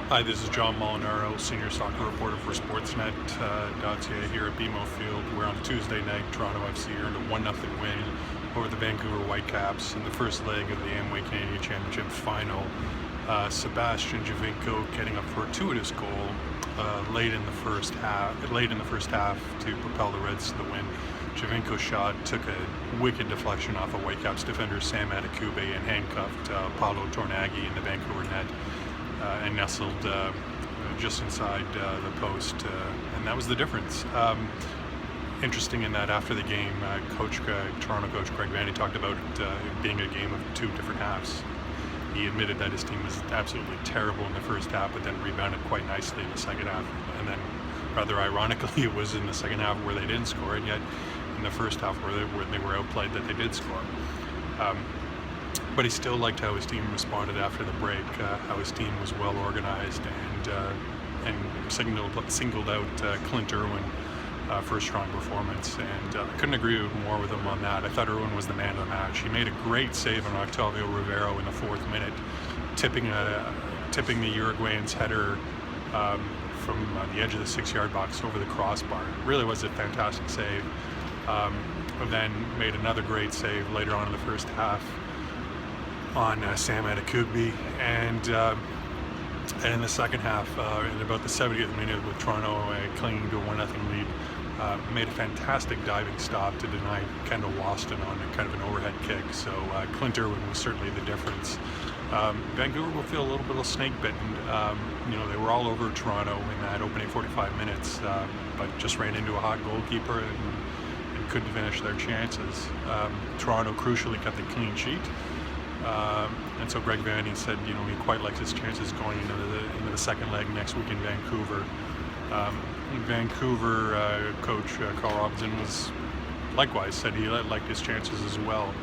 Hi, this is John Molinaro, senior soccer reporter for Sportsnet.ca here at BMO Field, where on Tuesday night Toronto FC earned a 1-0 win over the Vancouver Whitecaps in the first leg of the Amway Canadian Championship final. Sebastian Giovinco getting a fortuitous goal late in the first half to propel the Reds to the win. Giovinco's shot took a wicked deflection off a Whitecaps defender, Sam Adekugbe, and handcuffed Paolo Tornaghi in the Vancouver net. And nestled just inside the post, and that was the difference. Interesting in that after the game, Toronto coach Greg Vanney talked about it being a game of two different halves. He admitted that his team was absolutely terrible in the first half, but then rebounded quite nicely in the second half. And then, rather ironically, it was in the second half where they didn't score, and yet in the first half where they were outplayed that they did score. But he still liked how his team responded after the break, how his team was well organized and singled out Clint Irwin for a strong performance. And I couldn't agree more with him on that. I thought Irwin was the man of the match. He made a great save on Octavio Rivero in the 4th minute, tipping the Uruguayan's header from the edge of the 6-yard box over the crossbar. It really was a fantastic save. Then made another great save later on in the first half on Sam Adekugbe, and in the second half, in about the 70th minute, with Toronto clinging to a 1-0 lead, made a fantastic diving stop to deny Kendall Waston on a kind of an overhead kick. So Clint Irwin was certainly the difference. Vancouver will feel a little bit of snake bitten. They were all over Toronto in that opening 45 minutes, but just ran into a hot goalkeeper and couldn't finish their chances. Toronto crucially kept a clean sheet. And so Greg Vanney said, he quite likes his chances going into the second leg next week in Vancouver. Vancouver coach Carl Robinson was likewise said he liked his chances as well.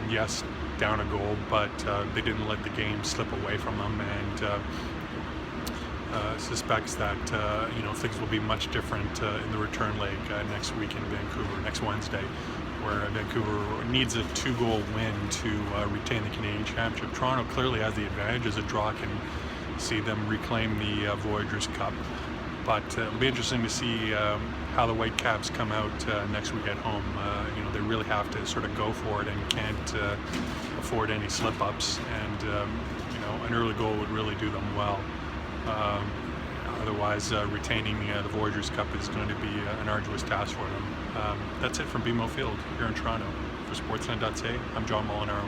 Yes, down a goal, but they didn't let the game slip away from them, and suspects that things will be much different in the return leg next week in Vancouver, next Wednesday, where Vancouver needs a 2-goal win to retain the Canadian Championship. Toronto clearly has the advantage as a draw can see them reclaim the Voyageurs Cup. But it'll be interesting to see how the Whitecaps come out next week at home. They really have to sort of go for it and can't afford any slip-ups. And an early goal would really do them well. Otherwise, retaining the Voyageurs Cup is going to be an arduous task for them. That's it from BMO Field here in Toronto. For Sportsnet.ca, I'm John Molinaro.